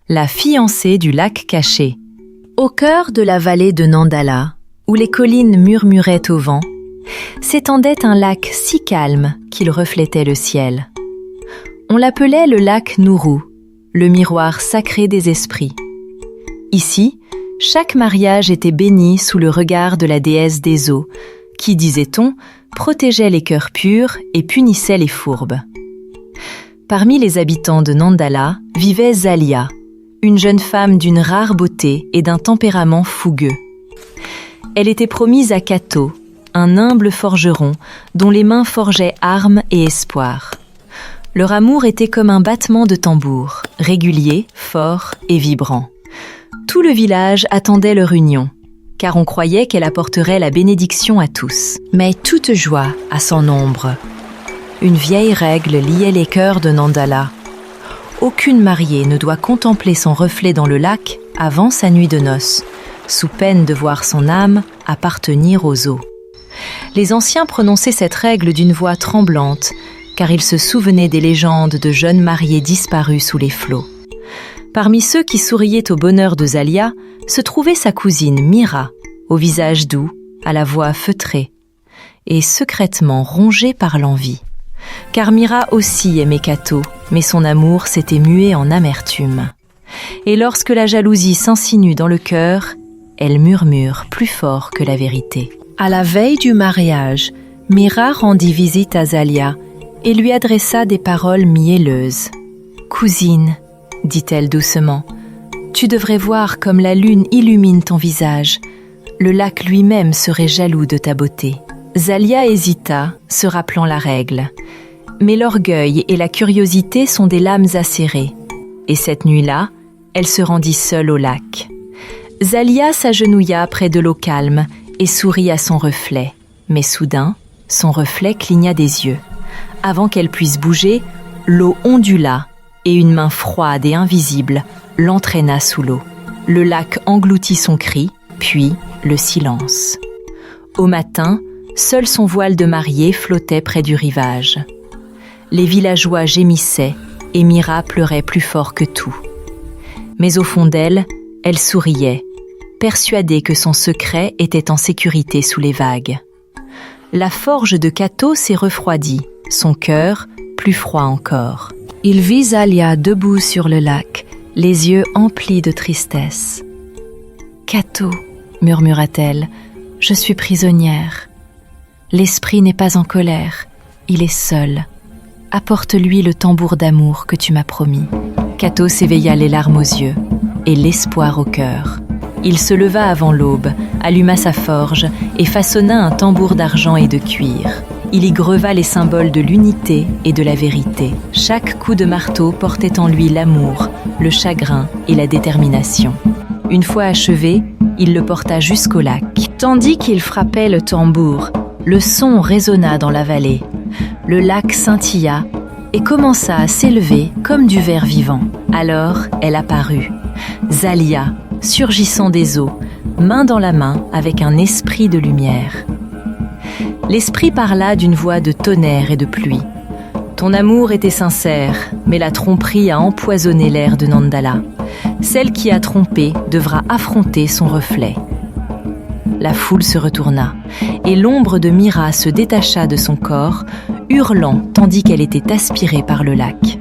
la fiancée du lac caché. Au cœur de la vallée de Nandala, où les collines murmuraient au vent, s'étendait un lac si calme qu'il reflétait le ciel. On l'appelait le lac Nuru, le miroir sacré des esprits. Ici, chaque mariage était béni sous le regard de la déesse des eaux, qui, disait-on, protégeait les cœurs purs et punissait les fourbes. Parmi les habitants de Nandala vivait Zalia, une jeune femme d'une rare beauté et d'un tempérament fougueux. Elle était promise à Kato, un humble forgeron dont les mains forgeaient armes et espoir. Leur amour était comme un battement de tambour, régulier, fort et vibrant. Tout le village attendait leur union, car on croyait qu'elle apporterait la bénédiction à tous. Mais toute joie a son ombre. Une vieille règle liait les cœurs de Nandala. Aucune mariée ne doit contempler son reflet dans le lac avant sa nuit de noces, sous peine de voir son âme appartenir aux eaux. Les anciens prononçaient cette règle d'une voix tremblante, car ils se souvenaient des légendes de jeunes mariés disparus sous les flots. Parmi ceux qui souriaient au bonheur de Zalia, se trouvait sa cousine Mira, au visage doux, à la voix feutrée, et secrètement rongée par l'envie. Car Mira aussi aimait Kato, mais son amour s'était mué en amertume. Et lorsque la jalousie s'insinue dans le cœur, elle murmure plus fort que la vérité. À la veille du mariage, Mira rendit visite à Zalia et lui adressa des paroles mielleuses. « Cousine, dit-elle doucement, tu devrais voir comme la lune illumine ton visage. Le lac lui-même serait jaloux de ta beauté. » Zalia hésita, se rappelant la règle. Mais l'orgueil et la curiosité sont des lames acérées. Et cette nuit-là, elle se rendit seule au lac. Zalia s'agenouilla près de l'eau calme et sourit à son reflet. Mais soudain, son reflet cligna des yeux. Avant qu'elle puisse bouger, l'eau ondula et une main froide et invisible l'entraîna sous l'eau. Le lac engloutit son cri, puis le silence. Au matin, seul son voile de mariée flottait près du rivage. Les villageois gémissaient et Mira pleurait plus fort que tout. Mais au fond d'elle, elle souriait, persuadée que son secret était en sécurité sous les vagues. La forge de Kato s'est refroidie, son cœur plus froid encore. Il vit Zalia debout sur le lac, les yeux emplis de tristesse. « Kato, murmura-t-elle, je suis prisonnière. L'esprit n'est pas en colère, il est seul. Apporte-lui le tambour d'amour que tu m'as promis. » Kato s'éveilla les larmes aux yeux et l'espoir au cœur. Il se leva avant l'aube, alluma sa forge et façonna un tambour d'argent et de cuir. Il y greva les symboles de l'unité et de la vérité. Chaque coup de marteau portait en lui l'amour, le chagrin et la détermination. Une fois achevé, il le porta jusqu'au lac. Tandis qu'il frappait le tambour, le son résonna dans la vallée. Le lac scintilla et commença à s'élever comme du ver vivant. Alors, elle apparut, Zalia, surgissant des eaux, main dans la main avec un esprit de lumière. L'esprit parla d'une voix de tonnerre et de pluie. Ton amour était sincère, mais la tromperie a empoisonné l'air de Nandala. Celle qui a trompé devra affronter son reflet. La foule se retourna, et l'ombre de Mira se détacha de son corps, hurlant tandis qu'elle était aspirée par le lac.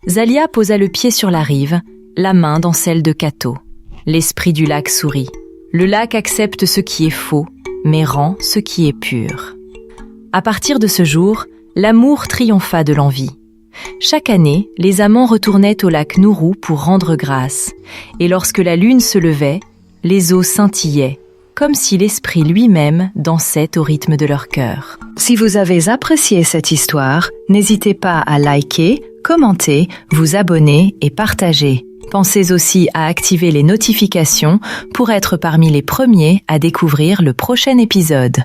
Zalia posa le pied sur la rive, la main dans celle de Kato. L'esprit du lac sourit. Le lac accepte ce qui est faux, mais rend ce qui est pur. À partir de ce jour, l'amour triompha de l'envie. Chaque année, les amants retournaient au lac Nuru pour rendre grâce, et lorsque la lune se levait, les eaux scintillaient, comme si l'esprit lui-même dansait au rythme de leur cœur. Si vous avez apprécié cette histoire, n'hésitez pas à liker, commenter, vous abonner et partager. Pensez aussi à activer les notifications pour être parmi les premiers à découvrir le prochain épisode.